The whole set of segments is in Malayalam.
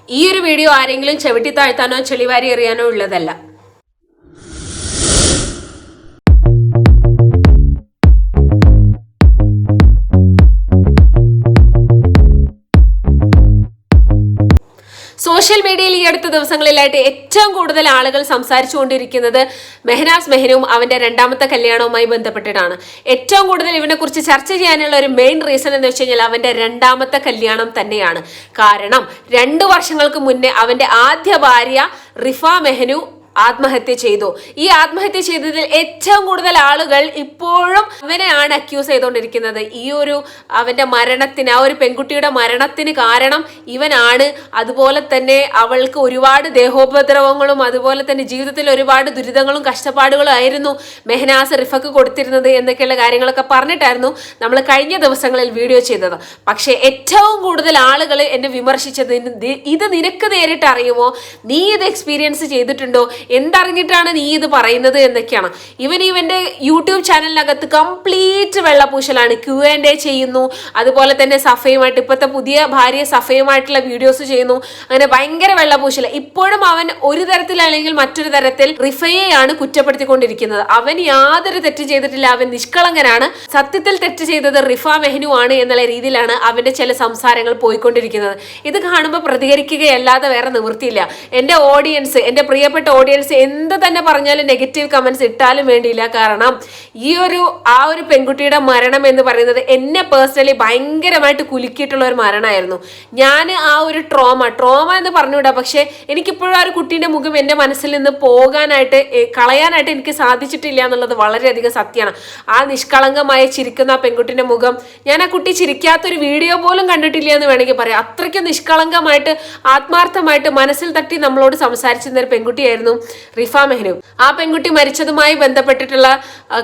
ഈ ഒരു വീഡിയോ ആരെങ്കിലും ചവിട്ടി താഴ്ത്താനോ ചെളിവാരി എറിയാനോ ഉള്ളതല്ല. സോഷ്യൽ മീഡിയയിൽ ഈ അടുത്ത ദിവസങ്ങളിലായിട്ട് ഏറ്റവും കൂടുതൽ ആളുകൾ സംസാരിച്ചുകൊണ്ടിരിക്കുന്നത് മെഹനാസ് മെഹനും അവന്റെ രണ്ടാമത്തെ കല്യാണവുമായി ബന്ധപ്പെട്ടിട്ടാണ്. ഏറ്റവും കൂടുതൽ ഇവനെ കുറിച്ച് ചർച്ച ചെയ്യാനുള്ള ഒരു മെയിൻ റീസൺ എന്ന് വെച്ച് കഴിഞ്ഞാൽ അവന്റെ രണ്ടാമത്തെ കല്യാണം തന്നെയാണ്. കാരണം 2 വർഷങ്ങൾക്ക് മുന്നേ അവന്റെ ആദ്യ ഭാര്യ റിഫ മെഹനു ആത്മഹത്യ ചെയ്തു. ഈ ആത്മഹത്യ ചെയ്തതിൽ ഏറ്റവും കൂടുതൽ ആളുകൾ ഇപ്പോഴും അവനെയാണ് അക്യൂസ് ചെയ്തുകൊണ്ടിരിക്കുന്നത്. ഈ ഒരു അവന്റെ മരണത്തിന്, ആ ഒരു പെൺകുട്ടിയുടെ മരണത്തിന് കാരണം ഇവനാണ്. അതുപോലെ തന്നെ അവൾക്ക് ഒരുപാട് ദേഹോപദ്രവങ്ങളും അതുപോലെ തന്നെ ജീവിതത്തിൽ ഒരുപാട് ദുരിതങ്ങളും കഷ്ടപ്പാടുകളും ആയിരുന്നു മെഹനാസ് റിഫക്ക് കൊടുത്തിരുന്നത് എന്നൊക്കെയുള്ള കാര്യങ്ങളൊക്കെ പറഞ്ഞിട്ടായിരുന്നു നമ്മൾ കഴിഞ്ഞ ദിവസങ്ങളിൽ വീഡിയോ ചെയ്തത്. പക്ഷേ ഏറ്റവും കൂടുതൽ ആളുകൾ എന്നെ വിമർശിച്ചത്, ഇത് നിനക്ക് നേരിട്ട് അറിയുമോ, നീ ഇത് എക്സ്പീരിയൻസ് ചെയ്തിട്ടുണ്ടോ, എന്തറിഞ്ഞിട്ടാണ് നീ ഇത് പറയുന്നത് എന്നൊക്കെയാണ്. ഇവന്റെ യൂട്യൂബ് ചാനലിനകത്ത് കംപ്ലീറ്റ് വെള്ളപൂശലാണ്. Q&A ചെയ്യുന്നു, അതുപോലെ തന്നെ സഫയുമായിട്ട്, ഇപ്പോഴത്തെ പുതിയ ഭാര്യ സഫയുമായിട്ടുള്ള വീഡിയോസ് ചെയ്യുന്നു. അങ്ങനെ ഭയങ്കര വെള്ളപൂശല. ഇപ്പോഴും അവൻ ഒരു തരത്തിൽ അല്ലെങ്കിൽ മറ്റൊരു തരത്തിൽ റിഫയെയാണ് കുറ്റപ്പെടുത്തിക്കൊണ്ടിരിക്കുന്നത്. അവൻ യാതൊരു തെറ്റ് ചെയ്തിട്ടില്ല, അവൻ നിഷ്കളങ്കനാണ്. സത്യത്തിൽ തെറ്റ് ചെയ്തത് റിഫ മെഹനു ആണ് എന്നുള്ള രീതിയിലാണ് അവന്റെ ചില സംസാരങ്ങൾ പോയിക്കൊണ്ടിരിക്കുന്നത്. ഇത് കാണുമ്പോൾ പ്രതികരിക്കുകയല്ലാതെ വേറെ നിവൃത്തിയില്ല. എന്റെ ഓഡിയൻസ്, എന്റെ പ്രിയപ്പെട്ട ഓഡിയൻസ് എന്ത് തന്നെ പറഞ്ഞാലും നെഗറ്റീവ് കമന്റ്സ് ഇട്ടാലും വേണ്ടിയില്ല. കാരണം ആ ഒരു പെൺകുട്ടിയുടെ മരണം എന്ന് പറയുന്നത് എന്നെ പേഴ്സണലി ഭയങ്കരമായിട്ട് കുലുക്കിയിട്ടുള്ള ഒരു മരണമായിരുന്നു. ഞാൻ ആ ഒരു ട്രോമ എന്ന് പറഞ്ഞുവിടാ, പക്ഷെ എനിക്കിപ്പോഴും ആ ഒരു കുട്ടീൻ്റെ മുഖം എൻ്റെ മനസ്സിൽ നിന്ന് കളയാനായിട്ട് എനിക്ക് സാധിച്ചിട്ടില്ല എന്നുള്ളത് വളരെയധികം സത്യമാണ്. ആ നിഷ്കളങ്കമായി ചിരിക്കുന്ന ആ പെൺകുട്ടിൻ്റെ മുഖം, ഞാൻ ആ കുട്ടി ചിരിക്കാത്തൊരു വീഡിയോ പോലും കണ്ടിട്ടില്ല എന്ന് വേണമെങ്കിൽ പറയാം. അത്രയ്ക്കും നിഷ്കളങ്കമായിട്ട് ആത്മാർത്ഥമായിട്ട് മനസ്സിൽ തട്ടി നമ്മളോട് സംസാരിച്ചിരുന്ന ഒരു പെൺകുട്ടിയായിരുന്നു റിഫ മെഹനു. ആ പെൺകുട്ടി മരിച്ചതുമായി ബന്ധപ്പെട്ടിട്ടുള്ള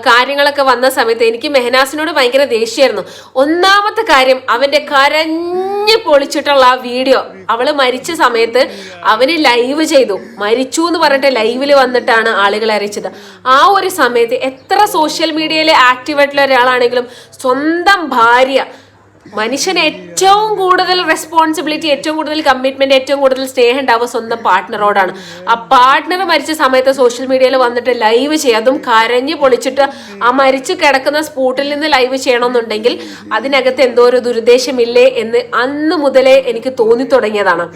കാര്യങ്ങളൊക്കെ വന്ന സമയത്ത് എനിക്ക് മെഹനാസിനോട് ഭയങ്കര ദേഷ്യമായിരുന്നു. ഒന്നാമത്തെ കാര്യം, അവന്റെ കരഞ്ഞു പൊളിച്ചിട്ടുള്ള ആ വീഡിയോ. അവള് മരിച്ച സമയത്ത് അവന് ലൈവ് ചെയ്തു, മരിച്ചു എന്ന് പറഞ്ഞിട്ട് ലൈവില് വന്നിട്ടാണ് ആളുകളെ അറിയിച്ചത്. ആ ഒരു സമയത്ത് എത്ര സോഷ്യൽ മീഡിയയിൽ ആക്റ്റീവായിട്ടുള്ള ഒരാളാണെങ്കിലും സ്വന്തം ഭാര്യ, മനുഷ്യന് ഏറ്റവും കൂടുതൽ റെസ്പോൺസിബിലിറ്റി, ഏറ്റവും കൂടുതൽ കമ്മിറ്റ്മെന്റ്, ഏറ്റവും കൂടുതൽ സ്നേഹം ഉണ്ടാവുക സ്വന്തം പാർട്ട്ണറോടാണ്. ആ പാർട്ട്ണർ മരിച്ച സമയത്ത് സോഷ്യൽ മീഡിയയിൽ വന്നിട്ട് ലൈവ് ചെയ്യുക, അതും കരഞ്ഞു പൊളിച്ചിട്ട് ആ മരിച്ചു കിടക്കുന്ന സ്പോട്ടിൽ നിന്ന് ലൈവ് ചെയ്യണമെന്നുണ്ടെങ്കിൽ അതിനകത്ത് എന്തോ ഒരു ദുരുദ്ദേശമില്ലേ എന്ന് അന്ന് മുതലേ എനിക്ക് തോന്നി തുടങ്ങിയതാണ്.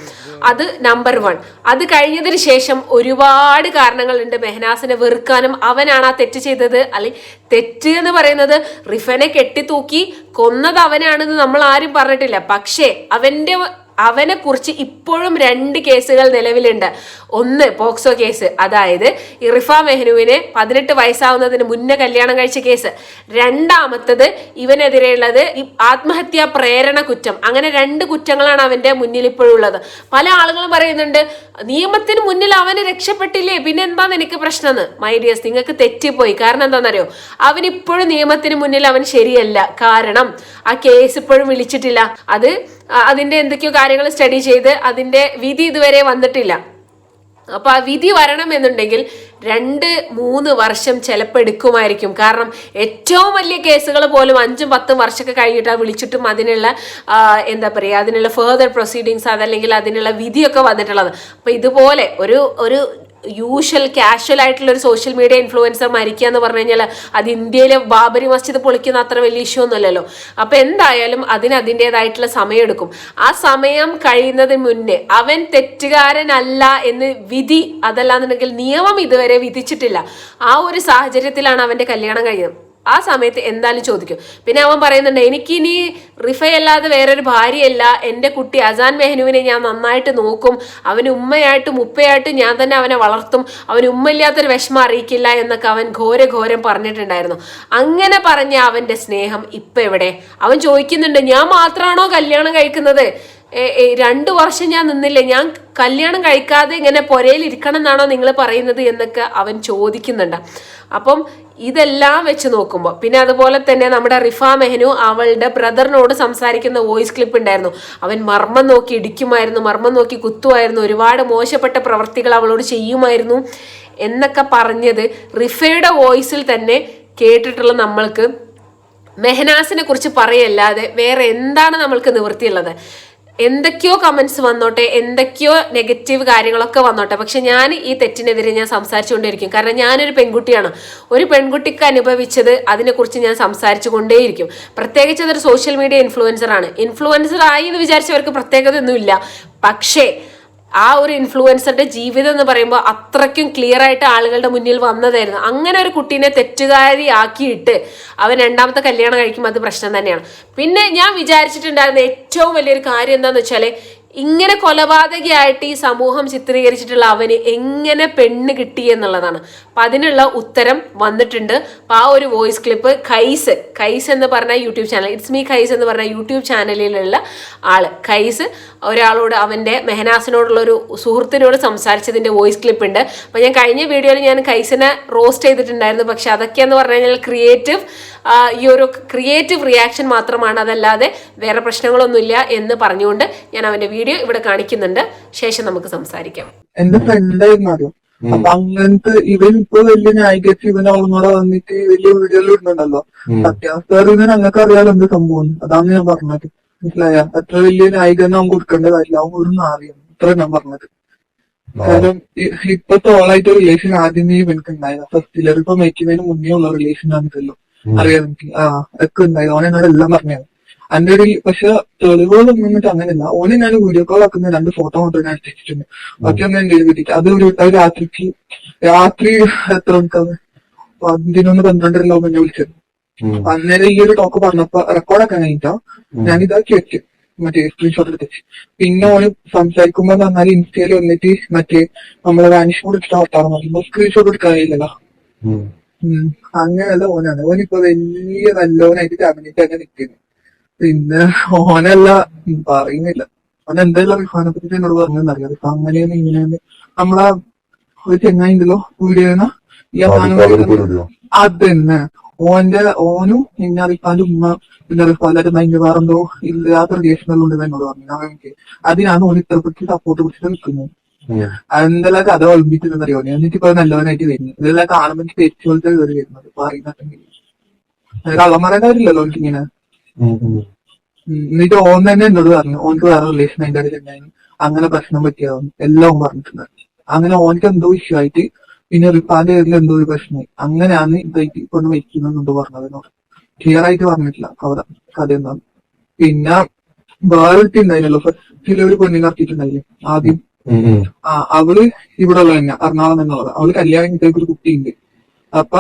അത് നമ്പർ 1. അത് കഴിഞ്ഞതിന് ശേഷം ഒരുപാട് കാരണങ്ങളുണ്ട് മെഹനാസിനെ വെറുക്കാനും. അവനാണ് ആ തെറ്റ് ചെയ്തത്, അല്ലെങ്കിൽ തെറ്റ് എന്ന് പറയുന്നത് റിഫനെ കെട്ടിത്തൂക്കി കൊന്നത് അവനാണെന്ന് നമ്മൾ ആരും പറഞ്ഞിട്ടില്ല. പക്ഷേ അവനെ കുറിച്ച് ഇപ്പോഴും 2 കേസുകൾ നിലവിലുണ്ട്. ഒന്ന് പോക്സോ കേസ്, അതായത് റിഫ മെഹനുവിനെ 18 വയസ്സാവുന്നതിന് മുന്നേ കല്യാണം കഴിച്ച കേസ്. രണ്ടാമത്തത് ഇവനെതിരെയുള്ളത് ആത്മഹത്യാ പ്രേരണ കുറ്റം. അങ്ങനെ 2 കുറ്റങ്ങളാണ് അവന്റെ മുന്നിൽ ഇപ്പോഴുള്ളത്. പല ആളുകളും പറയുന്നുണ്ട്, നിയമത്തിന് മുന്നിൽ അവന് രക്ഷപ്പെട്ടില്ലേ, പിന്നെ എന്താന്ന് എനിക്ക് പ്രശ്നമെന്ന്. മൈ ഡിയേഴ്സ്, നിങ്ങൾക്ക് തെറ്റിപ്പോയി. കാരണം എന്താണെന്നറിയോ, അവനിപ്പോഴും നിയമത്തിന് മുന്നിൽ അവൻ ശരിയല്ല. കാരണം ആ കേസ് ഇപ്പോഴും വിളിച്ചിട്ടില്ല. അതിന്റെ എന്തൊക്കെയോ കാര്യങ്ങൾ സ്റ്റഡി ചെയ്ത് അതിന്റെ വിധി ഇതുവരെ വന്നിട്ടില്ല. അപ്പൊ ആ വിധി വരണം എന്നുണ്ടെങ്കിൽ 2-3 വർഷം ചിലപ്പോൾ എടുക്കുമായിരിക്കും. കാരണം ഏറ്റവും വലിയ കേസുകൾ പോലും 5-10 വർഷമൊക്കെ കഴിഞ്ഞിട്ടാണ് വിളിച്ചിട്ടും അതിനുള്ള അതിനുള്ള ഫെർദർ പ്രൊസീഡിങ്സ് അതല്ലെങ്കിൽ അതിനുള്ള വിധിയൊക്കെ വന്നിട്ടുള്ളത്. അപ്പൊ ഇതുപോലെ ഒരു കാഷ്വൽ ആയിട്ടുള്ള ഒരു സോഷ്യൽ മീഡിയ ഇൻഫ്ലുവൻസർ മരിക്കുക എന്ന് പറഞ്ഞു കഴിഞ്ഞാൽ അത് ഇന്ത്യയിലെ ബാബരി മസ്ജിദ് പൊളിക്കുന്ന അത്ര വലിയ ഇഷ്യൂ ഒന്നുമല്ലല്ലോ. അപ്പൊ എന്തായാലും അതിൻ്റെതായിട്ടുള്ള സമയം എടുക്കും. ആ സമയം കഴിയുന്നതിന് മുന്നേ അവൻ തെറ്റുകാരനല്ല എന്ന് വിധി, അതല്ലാന്നുണ്ടെങ്കിൽ നിയമം ഇതുവരെ വിധിച്ചിട്ടില്ല. ആ ഒരു സാഹചര്യത്തിലാണ് അവന്റെ കല്യാണം കഴിയുന്നത്. ആ സമയത്ത് എന്തായാലും ചോദിക്കും. പിന്നെ അവൻ പറയുന്നുണ്ട്, എനിക്കിനി റിഫയല്ലാതെ വേറൊരു ഭാര്യയല്ല, എൻ്റെ കുട്ടി അസാൻ മെഹനുവിനെ ഞാൻ നന്നായിട്ട് നോക്കും, അവന് ഉമ്മയായിട്ടും ഉപ്പയായിട്ടും ഞാൻ തന്നെ അവനെ വളർത്തും, അവന് ഉമ്മയില്ലാത്തൊരു വിഷമം അറിയിക്കില്ല എന്നൊക്കെ അവൻ ഘോരം പറഞ്ഞിട്ടുണ്ടായിരുന്നു. അങ്ങനെ പറഞ്ഞ അവന്റെ സ്നേഹം ഇപ്പൊ എവിടെ? അവൻ ചോദിക്കുന്നുണ്ട്, ഞാൻ മാത്രമാണോ കല്യാണം കഴിക്കുന്നത്? 2 വർഷം ഞാൻ നിന്നില്ലേ, ഞാൻ കല്യാണം കഴിക്കാതെ ഇങ്ങനെ പുരയിൽ ഇരിക്കണം എന്നാണോ നിങ്ങൾ പറയുന്നത് എന്നൊക്കെ അവൻ ചോദിക്കുന്നുണ്ട്. അപ്പം ഇതെല്ലാം വെച്ച് നോക്കുമ്പോൾ പിന്നെ അതുപോലെ തന്നെ നമ്മുടെ റിഫ മെഹനു അവളുടെ ബ്രദറിനോട് സംസാരിക്കുന്ന വോയിസ് ക്ലിപ്പ് ഉണ്ടായിരുന്നു. അവൻ മർമ്മം നോക്കി ഇടിക്കുമായിരുന്നു, മർമ്മം നോക്കി കുത്തുമായിരുന്നു, ഒരുപാട് മോശപ്പെട്ട പ്രവർത്തികൾ അവളോട് ചെയ്യുമായിരുന്നു എന്നൊക്കെ പറഞ്ഞത് റിഫയുടെ വോയിസിൽ തന്നെ കേട്ടിട്ടുള്ള നമ്മൾക്ക് മെഹനാസിനെ കുറിച്ച് പറയല്ലാതെ വേറെ എന്താണ് നമ്മൾക്ക് നിവൃത്തിയുള്ളത്? എന്തൊക്കെയോ കമന്റ്സ് വന്നോട്ടെ, എന്തൊക്കെയോ നെഗറ്റീവ് കാര്യങ്ങളൊക്കെ വന്നോട്ടെ, പക്ഷെ ഞാൻ ഈ തെറ്റിനെതിരെ ഞാൻ സംസാരിച്ചുകൊണ്ടേയിരിക്കും. കാരണം ഞാനൊരു പെൺകുട്ടിയാണ്. ഒരു പെൺകുട്ടിക്ക് അനുഭവിച്ചത് അതിനെക്കുറിച്ച് ഞാൻ സംസാരിച്ചു കൊണ്ടേയിരിക്കും. പ്രത്യേകിച്ച് അതൊരു സോഷ്യൽ മീഡിയ ഇൻഫ്ലുവൻസർ ആയി എന്ന് വിചാരിച്ചവർക്ക് പ്രത്യേകത ഒന്നുമില്ല. പക്ഷേ ആ ഒരു ഇൻഫ്ലുവൻസറുടെ ജീവിതം എന്ന് പറയുമ്പോൾ അത്രയ്ക്കും ക്ലിയർ ആയിട്ട് ആളുകളുടെ മുന്നിൽ വന്നതായിരുന്നു. അങ്ങനെ ഒരു കുട്ടീനെ തെറ്റുകാരിയാക്കിയിട്ട് അവൻ രണ്ടാമത്തെ കല്യാണം കഴിക്കുമ്പോൾ അത് പ്രശ്നം തന്നെയാണ്. പിന്നെ ഞാൻ വിചാരിച്ചിട്ടുണ്ടായിരുന്ന ഏറ്റവും വലിയൊരു കാര്യം എന്താണെന്ന് വെച്ചാൽ, ഇങ്ങനെ കൊലപാതകയായിട്ട് ഈ സമൂഹം ചിത്രീകരിച്ചിട്ടുള്ള അവന് എങ്ങനെ പെണ്ണ് കിട്ടി എന്നുള്ളതാണ്. അപ്പൊ അതിനുള്ള ഉത്തരം വന്നിട്ടുണ്ട്. അപ്പൊ ആ ഒരു വോയിസ് ക്ലിപ്പ് കൈസ് എന്ന് പറഞ്ഞ യൂട്യൂബ് ചാനൽ, ഇറ്റ്സ് മീ കൈസ് എന്ന് പറഞ്ഞ യൂട്യൂബ് ചാനലിലുള്ള ആള് കൈസ് ഒരാളോട്, അവന്റെ മെഹനാസിനോടുള്ള ഒരു സുഹൃത്തിനോട് സംസാരിച്ചതിന്റെ വോയിസ് ക്ലിപ്പ് ഉണ്ട്. അപ്പൊ ഞാൻ കഴിഞ്ഞ വീഡിയോയിൽ ഞാൻ കൈസിനെ റോസ്റ്റ് ചെയ്തിട്ടുണ്ടായിരുന്നു. പക്ഷെ അതൊക്കെയെന്ന് പറഞ്ഞു കഴിഞ്ഞാൽ ക്രിയേറ്റീവ് റിയാക്ഷൻ മാത്രമാണ്, അതല്ലാതെ വേറെ പ്രശ്നങ്ങളൊന്നുമില്ല എന്ന് പറഞ്ഞുകൊണ്ട് ഞാൻ അവന്റെ വീഡിയോ ഇവിടെ കാണിക്കുന്നുണ്ട്. ശേഷം നമുക്ക് സംസാരിക്കാം. എന്റെ ഫ്രണ്ടായിരുന്നു. അപ്പൊ അങ്ങനത്തെ ഇവൻ ഇപ്പൊ വലിയ ന്യായീകരിച്ച് ഇവൻ അവളോടെ വന്നിട്ട് വലിയ വീഡിയോയിൽ ഇടുന്നുണ്ടല്ലോ. സത്യാവസ്ഥ ഞങ്ങൾക്ക് അറിയാലോ എന്ത് സംഭവം. അതാണ് ഞാൻ പറഞ്ഞത്. മനസ്സിലായ? അത്ര വലിയ ന്യായീകരണം അവൻ കൊടുക്കേണ്ട കാര്യമില്ല. അവൻ ഒരു നാറിയാണ്. ഇത്ര ഞാൻ പറഞ്ഞത്. കാരണം ഇപ്പത്തെ ഓളായിട്ട് റിലേഷൻ ആദ്യമേ ഇവനക്ക് ഉണ്ടായത്. ഫസ്റ്റിലർ ഇപ്പൊ മേക്കുന്നതിന് മുന്നേ ഉള്ള റിലേഷൻ ആണിതല്ലോ. അറിയാം എനിക്ക്. ഒക്കെ ഉണ്ടായത്. അവൻ എന്നോട് എല്ലാം പറഞ്ഞത്. എന്റെ ഒരു പക്ഷെ തെളിവുകളൊന്നും വന്നിട്ട് അങ്ങനെയല്ല. ഓന് ഞാൻ വീഡിയോ കോൾ ആക്കുന്ന 2 ഫോട്ടോ മാത്രം ഞാൻ അയച്ചിട്ടുണ്ട്. ബാക്കിയൊന്നും എന്റെ കിട്ടിയിട്ട് അത് രാത്രി എത്ര മണിക്കാണ് 11-12 എന്നെ വിളിച്ചത്. അന്നേരം ഈ ഒരു ടോക്ക് പറഞ്ഞപ്പോ റെക്കോർഡൊക്കെ കഴിഞ്ഞിട്ടോ ഞാനിതാക്കി വെച്ചു, മറ്റേ സ്ക്രീൻഷോട്ട് എടുത്ത്. പിന്നെ ഓന് സംസാരിക്കുമ്പോ പറഞ്ഞാൽ ഇൻസ്റ്റയിൽ വന്നിട്ട് മറ്റേ നമ്മളെ വാനിഷ് മോഡ് ഇഷ്ടം വർത്താനം സ്ക്രീൻഷോട്ട് എടുക്കാൻ കഴിയില്ലല്ലോ. അങ്ങനെയല്ല ഓനാണ്. ഓനിപ്പോ വലിയ നല്ലോനായിട്ട് ക്യാബിനറ്റ് തന്നെ നിൽക്കുന്നു. പിന്നെ ഓനല്ല പറയുന്നില്ല. ഓൻ എന്തായാലും റിഫാനെ പറ്റി എന്നോട് പറഞ്ഞെന്നറിയാം. ഇപ്പൊ അങ്ങനെയൊന്നും ഇങ്ങനെയൊന്നും നമ്മളാ ഒരു ചെങ്ങായിണ്ടല്ലോ വീഡിയോ അത് തന്നെ ഓനും പിന്നെ റിഫാന്റെ ഉമ്മ പിന്നെ റിഫാലായിട്ട് ഭയങ്കര വേറെന്തോ ഇല്ലാത്ത റിലേഷനുകളുണ്ട് എന്നോട് പറഞ്ഞു. എനിക്ക് അതിനാണ് ഓൻ ഇത്രപ്പെട്ട് സപ്പോർട്ട് പിടിച്ചിട്ട് നിൽക്കുന്നത്. അതെന്തെല്ലാം കഥ ഒളിമ്പിച്ചിരുന്നറിയോ. എന്നിട്ട് ഇപ്പൊ നല്ലവനായിട്ട് വരുന്നത്. ഇതെല്ലാം കാണുമ്പോൾ എനിക്ക് തെറ്റ് പോലത്തെ കയറി വരുന്നത് പറയുന്നുണ്ടെങ്കിൽ. കള്ളന്മാരുടെ കാര്യമില്ലല്ലോ എനിക്കിങ്ങനെ. എന്നിട്ട് ഓൻ തന്നെ എന്നോട് പറഞ്ഞു ഓനക്ക് വേറെ റിലേഷൻ അതിന്റെ ഇടയിൽ ഉണ്ടായിരുന്നു, അങ്ങനെ പ്രശ്നം പറ്റിയാവും എല്ലാം ഓൻ പറഞ്ഞിട്ടുണ്ട്. അങ്ങനെ ഓനക്ക് എന്തോ ഇഷ്യൂ ആയിട്ട് പിന്നെ റിഫാന്റെ പേരിൽ എന്തോ ഒരു പ്രശ്നമായി. അങ്ങനെയാണ് ഇതായിട്ട് കൊണ്ട് വെക്കുന്നതെന്നോ പറഞ്ഞത്. ക്ലിയർ ആയിട്ട് പറഞ്ഞിട്ടില്ല കഥ എന്താണ്. പിന്നെ വേറെ ഉണ്ടായിരുന്നല്ലോ ഫസ്റ്റിലെ ഒരു പെണ്ണിനെ ഇറക്കിയിട്ടുണ്ടായില്ലേ ആദ്യം. അവള് ഇവിടെ ഉള്ള തന്നെ എറണാകുളം എന്നുള്ളത്. അവള് കല്യാണം കിട്ടിയ ഒരു കുട്ടിയുണ്ട്. അപ്പൊ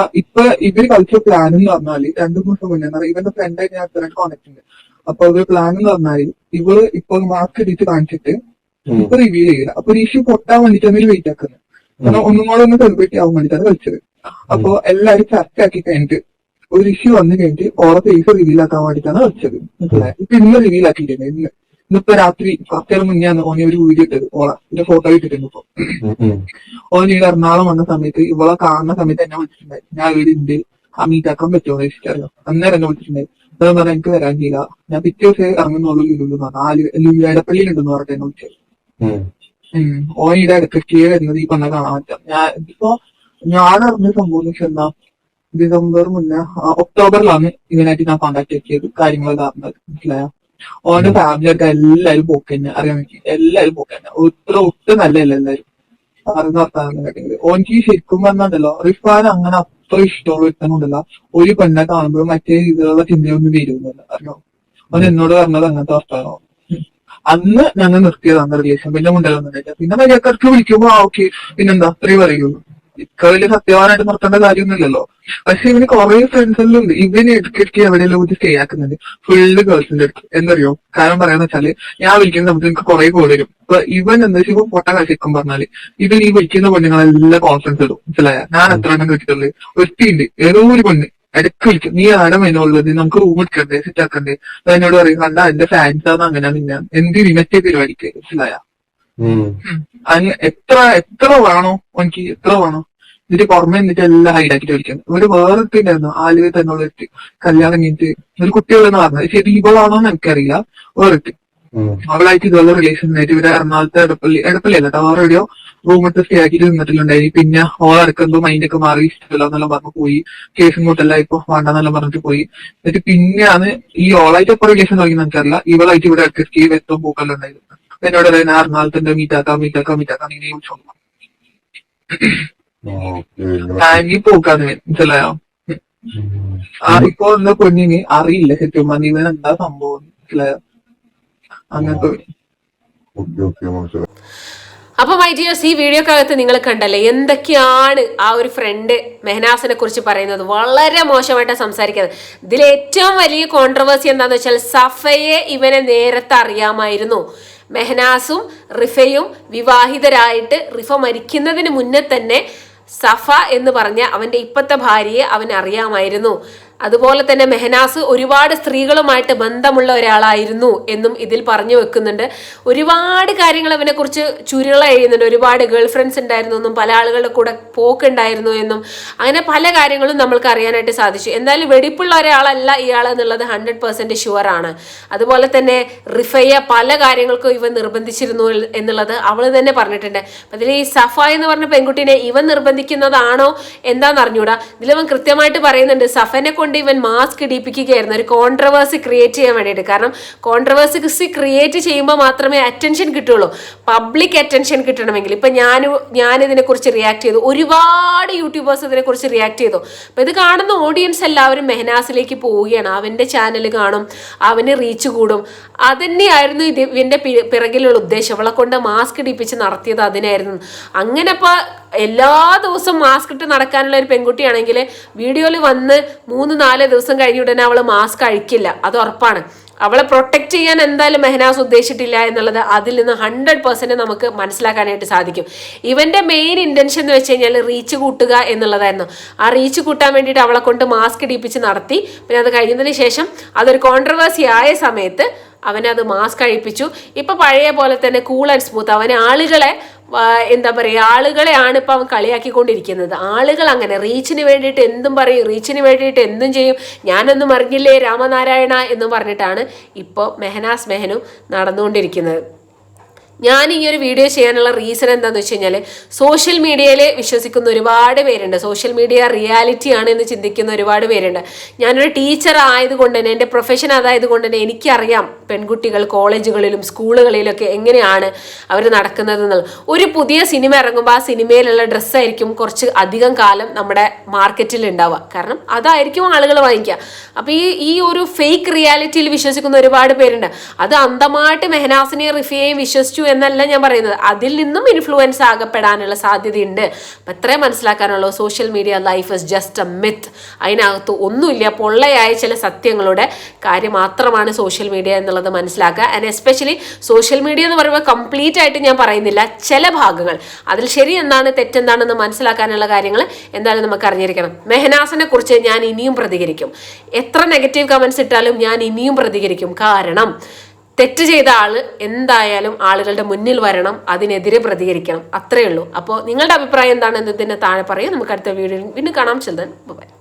ഇവര് കളിച്ച പ്ലാൻ എന്ന് പറഞ്ഞാല് 2 ദിവസം മുന്നേ ഇവന്റെ ഫ്രണ്ടായിട്ട് ഞാൻ അത്ര കോൺടാക്ട് ഉണ്ട്. അപ്പൊ ഒരു പ്ലാൻ എന്ന് പറഞ്ഞാല് ഇവള് ഇപ്പൊ മാർക്ക് എഡിറ്റ് കാണിച്ചിട്ട് ഇപ്പൊ റിവീൽ ചെയ്യില്ല. അപ്പൊ ഒരു ഇഷ്യൂ പൊട്ടാൻ വേണ്ടിയിട്ടാണ് ഇവര് വെയിറ്റ് ആക്കുന്നത്. കാരണം ഒന്നും കൂടെ ഒന്ന് സെലിബ്രേറ്റ് ആവാൻ വേണ്ടിയിട്ടാണ് കളിച്ചത്. അപ്പൊ എല്ലാരും ചർച്ച ആക്കി കഴിഞ്ഞിട്ട് ഒരു ഇഷ്യൂ വന്നു കഴിഞ്ഞിട്ട് ഓളെ ഫേസ് റിവീൽ ആക്കാൻ വേണ്ടിയിട്ടാണ് കളിച്ചത്. മനസ്സിലായത്? ഇപ്പൊ ഇന്ന് റിവീൽ ആക്കിയിട്ടുണ്ട്. ഇന്നിപ്പോ രാത്രി കുറച്ചേരം മുന്നേ ഓനെ ഒരു വീഡിയോ ഇട്ടത്. ഇതിന്റെ ഫോട്ടോ ഇട്ടിട്ടുണ്ട്. ഇപ്പൊ ഓൻ ഇവിടെ എറണാകുളം വന്ന സമയത്ത് ഇവളെ കാണുന്ന സമയത്ത് എന്നെ വിളിച്ചിട്ടുണ്ടായി. ഞാൻ ഇവിടെ ഉണ്ട്, മീറ്റാക്കാൻ പറ്റുമോ എന്ന് ചോദിച്ചിട്ടല്ലോ. അന്നേരം എന്നെ വിളിച്ചിട്ടുണ്ടായി. അതെന്ന് പറഞ്ഞാൽ എനിക്ക് വരാൻ ചെയ്യില്ല, ഞാൻ പിറ്റേ ദിവസം ഇറങ്ങുന്നുള്ളൂ ലുലു എടപ്പള്ളിയിലുണ്ടെന്ന് പറഞ്ഞിട്ട് എന്നെ വിളിച്ചത്. ഓൻ ഇവിടെ ഇടയ്ക്ക് വരുന്നത് ഈ പറഞ്ഞ കാണാൻ പറ്റാം. ഞാൻ അറിഞ്ഞ സംഭവം വെച്ചാൽ എന്താ, ഡിസംബർ മുന്നേ ഒക്ടോബറിലാണ് ഇവനായിട്ട് ഞാൻ കോണ്ടാക്ട് ആക്കിയത്. കാര്യങ്ങളൊക്കെ അറിഞ്ഞത്. മനസ്സിലായോ? ഓന്റെ ഫാമിലിയൊക്കെ എല്ലാരും പോക്ക് തന്നെ. അറിയാൻ പറ്റി എല്ലാരും പോക്ക് തന്നെ. ഒട്ടും നല്ലതല്ല എല്ലാരും അറിഞ്ഞ വർത്താനം. ഓനിക്ക് ശരിക്കും പറഞ്ഞാണ്ടല്ലോ റിഫാൻ അങ്ങനെ അത്ര ഇഷ്ടമുള്ള വ്യക്തമുണ്ടല്ല. ഒരു പെണ്ണെ കാണുമ്പോൾ മറ്റേ ഇതിലുള്ള ചിന്തയൊന്നും വരുന്നില്ല. അറിയോ? അവൻ എന്നോട് പറഞ്ഞത് അങ്ങനത്തെ വർത്താനോ. അന്ന് ഞങ്ങൾ നിർത്തിയതാണ് റിലേഷൻ. പിന്നെ മുണ്ടൊന്നുമില്ല. പിന്നെ മര്യാദക്കാർക്ക് വിളിക്കുമ്പോ ഓക്കെ പിന്നെന്താ അത്രയും പറയുള്ളൂ. ഇക്ക വലിയ സത്യവാനായിട്ട് നിർത്തേണ്ട കാര്യമൊന്നുമില്ലല്ലോ. പക്ഷെ ഇവന് കുറെ ഫ്രണ്ട്സ് എല്ലാം ഉണ്ട്. ഇവന് ഇടയ്ക്കിടയ്ക്ക് എവിടെയെല്ലാം പോയിട്ട് സ്റ്റേ ആക്കുന്നുണ്ട്. ഫുള്ള് ഗേൾസിന്റെ അടുത്ത്. എന്തറിയോ കാരണം പറയാന്ന് വെച്ചാല് ഞാൻ വിളിക്കുന്ന സമയത്ത് എനിക്ക് കുറെ കോൾ വരും. ഇപ്പൊ ഇവൻ എന്താ വെച്ചാൽ ഇപ്പൊ പൊട്ട കഴിക്കും പറഞ്ഞാല് ഇവൻ ഈ വിളിക്കുന്ന പെണ്ണുങ്ങളെല്ലാം കോൺഫിഡൻസ് ഇടും. മനസ്സിലായ? ഞാൻ എത്ര എണ്ണം കേട്ടിട്ടുള്ളത് ഒറ്റയുണ്ട്. ഏതോ ഒരു പെണ്ണ് ഇടയ്ക്ക് വിളിക്കും, നീ ആടെ മെനുള്ളത്, നമുക്ക് റൂം എടുക്കണ്ടേ, സെറ്റ് ആക്കണ്ടേ. എന്നോട് പറയും കണ്ടാ എന്റെ ഫാൻസാന്ന് അങ്ങനെ പിന്നെ എന്തിന് മറ്റേ പരിപാടിക്ക്. മനസ്സിലായ? എത്ര വേണോ എനിക്ക്, എത്ര വേണോ. എന്നിട്ട് പുറമെ എന്നിട്ട് എല്ലാം ഹൈഡാക്കിട്ട് വിളിക്കുന്നത്. ഒരു വേറെ ഉണ്ടായിരുന്നു ആലുവ തന്നോട് കല്യാണം കഴിഞ്ഞിട്ട് ഒരു കുട്ടികളെന്ന് പറഞ്ഞത്. ശരി ഇവളാണോന്ന് എനിക്കറിയില്ല. വേറിട്ട് അവളായിട്ട് ഇതുപോലെ റിലേഷനായിട്ട് ഇവിടെ എറണാകുളത്തെ എടപ്പള്ളിയല്ല ടവർ എവിടെയോ റൂം എടുത്ത് സ്റ്റേ ആക്കിയിട്ട് നിന്നിട്ടുണ്ടായി. പിന്നെ ഓൾ ഇറക്കുമ്പോ മൈൻഡൊക്കെ മാറി ഇഷ്ടമല്ല എന്നെല്ലാം പറഞ്ഞു പോയി. കേസും കൂട്ടല്ല ഇപ്പൊ വേണ്ടെന്നെല്ലാം പറഞ്ഞിട്ട് പോയി. എന്നിട്ട് പിന്നെയാണ് ഈ ഓളായിട്ട് എപ്പോ റിലേഷൻ തുടങ്ങി എനിക്കറിയില്ല. ഇവളായിട്ട് ഇവിടെ ഇടയ്ക്ക് വെത്തം പൂക്കെല്ലാം ഉണ്ടായിരുന്നു. എന്നോട് പറയുന്നത് എറണാകുളത്തിന്റെ മീറ്റാക്കാം ഇങ്ങനെ വിളിച്ചോളൂ. ഈ പോക്കാണ് മനസ്സിലായോ. ഇപ്പൊ എന്താ പെണ്ണിന് അറിയില്ല ശരിക്കും പറഞ്ഞ ഇവൻ എന്താ സംഭവം മനസ്സിലായോ. അങ്ങനത്തെ അപ്പൊ മൈ ഡിയേഴ്സ്, ഈ വീഡിയോക്കകത്ത് നിങ്ങൾ കണ്ടല്ലേ എന്തൊക്കെയാണ് ആ ഒരു ഫ്രണ്ട് മെഹനാസിനെ കുറിച്ച് പറയുന്നത്. വളരെ മോശമായിട്ട് സംസാരിക്കുന്നത്. ഇതിൽ ഏറ്റവും വലിയ കോൺട്രവേഴ്സി എന്താന്ന് വെച്ചാൽ സഫയെ ഇവനെ നേരത്തെ അറിയാമായിരുന്നു. മെഹനാസും റിഫയും വിവാഹിതരായിട്ട് റിഫ മരിക്കുന്നതിന് മുന്നേ തന്നെ സഫ എന്ന് പറഞ്ഞ അവന്റെ ഇപ്പത്തെ ഭാര്യയെ അവൻ അറിയാമായിരുന്നു. അതുപോലെ തന്നെ മെഹനാസ് ഒരുപാട് സ്ത്രീകളുമായിട്ട് ബന്ധമുള്ള ഒരാളായിരുന്നു എന്നും ഇതിൽ പറഞ്ഞു വെക്കുന്നുണ്ട്. ഒരുപാട് കാര്യങ്ങൾ അവനെ കുറിച്ച് ചുരുള എഴുതുന്നുണ്ട്. ഒരുപാട് ഗേൾ ഫ്രണ്ട്സ് ഉണ്ടായിരുന്നു എന്നും പല ആളുകളുടെ കൂടെ പോക്കുണ്ടായിരുന്നു എന്നും അങ്ങനെ പല കാര്യങ്ങളും നമ്മൾക്ക് അറിയാനായിട്ട് സാധിച്ചു. എന്തായാലും വെടിപ്പുള്ള ഒരാളല്ല ഇയാൾ എന്നുള്ളത് 100% ഷുവർ ആണ്. അതുപോലെ തന്നെ റിഫയെ പല കാര്യങ്ങൾക്കും ഇവൻ നിർബന്ധിച്ചിരുന്നു എന്നുള്ളത് അവൾ തന്നെ പറഞ്ഞിട്ടുണ്ട്. അതിൽ ഈ സഫ എന്ന് പറഞ്ഞ പെൺകുട്ടീനെ ഇവൻ നിർബന്ധിക്കുന്നതാണോ എന്താന്ന് അറിഞ്ഞൂടാ. ഇതിലവൻ കൃത്യമായിട്ട് പറയുന്നുണ്ട് സഫനെ കൊണ്ട് ഇവൻ മാസ്ക് ഇടിപ്പിക്കുകയായിരുന്നു, ഒരു കോൺട്രവേഴ്സി ക്രിയേറ്റ് ചെയ്യാൻ വേണ്ടിയിട്ട്. കാരണം കോൺട്രവേഴ്സി ക്രിയേറ്റ് ചെയ്യുമ്പോൾ മാത്രമേ അറ്റൻഷൻ കിട്ടുള്ളൂ. പബ്ലിക് അറ്റൻഷൻ കിട്ടണമെങ്കിൽ ഇപ്പൊ ഞാനിതിനെ കുറിച്ച് റിയാക്ട് ചെയ്തു, ഒരുപാട് യൂട്യൂബേഴ്സ് ഇതിനെക്കുറിച്ച് റിയാക്ട് ചെയ്തു. അപ്പൊ ഇത് കാണുന്ന ഓഡിയൻസ് എല്ലാവരും മെഹനാസിലേക്ക് പോവുകയാണ്. അവന്റെ ചാനൽ കാണും, അവന് റീച്ച് കൂടും. അതന്നെയായിരുന്നു ഇവന്റെ പിറകിലുള്ള ഉദ്ദേശം. അവളെ കൊണ്ട് മാസ്ക് ഇടിപ്പിച്ച് നടത്തിയത് അതിനായിരുന്നു. അങ്ങനെ ഇപ്പൊ എല്ലാ ദിവസവും മാസ്ക് ഇട്ട് നടക്കാനുള്ള ഒരു പെൺകുട്ടിയാണെങ്കിൽ വീഡിയോയിൽ വന്ന് 3-4 ദിവസം കഴിഞ്ഞ ഉടനെ അവള് മാസ്ക് അഴിക്കില്ല, അത് ഉറപ്പാണ്. അവളെ പ്രൊട്ടക്ട് ചെയ്യാൻ എന്തായാലും മെഹനാസ് ഉദ്ദേശിച്ചിട്ടില്ല എന്നുള്ളത് അതിൽ നിന്ന് 100% നമുക്ക് മനസ്സിലാക്കാനായിട്ട് സാധിക്കും. ഇവന്റെ മെയിൻ ഇന്റൻഷൻ എന്ന് വെച്ച് കഴിഞ്ഞാൽ റീച്ച് കൂട്ടുക എന്നുള്ളതായിരുന്നു. ആ റീച്ച് കൂട്ടാൻ വേണ്ടിയിട്ട് അവളെ കൊണ്ട് മാസ്ക് ഇടിപ്പിച്ച് നടത്തി. പിന്നെ അത് കഴിഞ്ഞതിന് ശേഷം അതൊരു കോൺട്രവേഴ്സി ആയ സമയത്ത് അവനത് മാസ്ക് അഴിപ്പിച്ചു. ഇപ്പൊ പഴയ പോലെ തന്നെ കൂൾ ആൻഡ് സ്മൂത്ത്. അവന് ആളുകളെ എന്താ പറയുക, ആളുകളെയാണ് ഇപ്പൊ അവൻ കളിയാക്കിക്കൊണ്ടിരിക്കുന്നത്. ആളുകൾ അങ്ങനെ റീച്ചിന് വേണ്ടിയിട്ട് എന്തും പറയും, റീച്ചിന് വേണ്ടിയിട്ട് എന്തും ചെയ്യും. ഞാനൊന്നും അറിഞ്ഞില്ലേ രാമനാരായണ എന്നും പറഞ്ഞിട്ടാണ് ഇപ്പോൾ മെഹനാസ് മെഹനും നടന്നുകൊണ്ടിരിക്കുന്നത്. ഞാൻ ഈ ഒരു വീഡിയോ ചെയ്യാനുള്ള റീസൺ എന്താണെന്ന് വെച്ച് കഴിഞ്ഞാൽ സോഷ്യൽ മീഡിയയിൽ വിശ്വസിക്കുന്ന ഒരുപാട് പേരുണ്ട്. സോഷ്യൽ മീഡിയ റിയാലിറ്റി ആണ് എന്ന് ചിന്തിക്കുന്ന ഒരുപാട് പേരുണ്ട്. ഞാനൊരു ടീച്ചർ ആയതുകൊണ്ട് തന്നെ, എൻ്റെ പ്രൊഫഷൻ അതായതുകൊണ്ട് തന്നെ എനിക്കറിയാം പെൺകുട്ടികൾ കോളേജുകളിലും സ്കൂളുകളിലൊക്കെ എങ്ങനെയാണ് അവർ നടക്കുന്നത് എന്നുള്ളത്. ഒരു പുതിയ സിനിമ ഇറങ്ങുമ്പോൾ ആ സിനിമയിലുള്ള ഡ്രസ്സായിരിക്കും കുറച്ച് അധികം കാലം നമ്മുടെ മാർക്കറ്റിൽ ഉണ്ടാവുക. കാരണം അതായിരിക്കും ആളുകൾ വാങ്ങിക്കുക. അപ്പോൾ ഈ ഒരു ഫേക്ക് റിയാലിറ്റിയിൽ വിശ്വസിക്കുന്ന ഒരുപാട് പേരുണ്ട്. അത് അന്ധമായിട്ട് മെഹനാസിനെയും റിഫയെയും വിശ്വസിച്ചു എന്നല്ല ഞാൻ പറയുന്നത്. അതിൽ നിന്നും ഇൻഫ്ലുവൻസ് ആകപ്പെടാനുള്ള സാധ്യതയുണ്ട്. അപ്പം എത്രയും മനസ്സിലാക്കാനുള്ളൂ, social media life is just a myth. അതിനകത്ത് ഒന്നുമില്ല, പൊള്ളയായ ചില സത്യങ്ങളുടെ കാര്യം മാത്രമാണ് സോഷ്യൽ മീഡിയ എന്നുള്ളത് മനസ്സിലാക്കുക. ആൻഡ് എസ്പെഷ്യലി സോഷ്യൽ മീഡിയ എന്ന് പറയുമ്പോൾ കംപ്ലീറ്റ് ആയിട്ട് ഞാൻ പറയുന്നില്ല, ചില ഭാഗങ്ങൾ അതിൽ ശരി എന്താണ് തെറ്റെന്താണെന്ന് മനസ്സിലാക്കാനുള്ള കാര്യങ്ങൾ എന്തായാലും നമുക്ക് അറിഞ്ഞിരിക്കണം. മെഹനാസിനെ കുറിച്ച് ഞാൻ ഇനിയും പ്രതികരിക്കും. എത്ര നെഗറ്റീവ് കമന്റ്സ് ഇട്ടാലും ഞാൻ ഇനിയും പ്രതികരിക്കും. കാരണം തെറ്റ് ചെയ്ത ആള് എന്തായാലും ആളുകളുടെ മുന്നിൽ വരണം, അതിനെതിരെ പ്രതികരിക്കണം, അത്രയേ ഉള്ളൂ. അപ്പോൾ നിങ്ങളുടെ അഭിപ്രായം എന്താണെന്നതിന് താഴെ പറയും. നമുക്ക് അടുത്ത വീഡിയോയിൽ വീണ്ടും കാണാം. ചെല്ലുന്നത് ബൈ.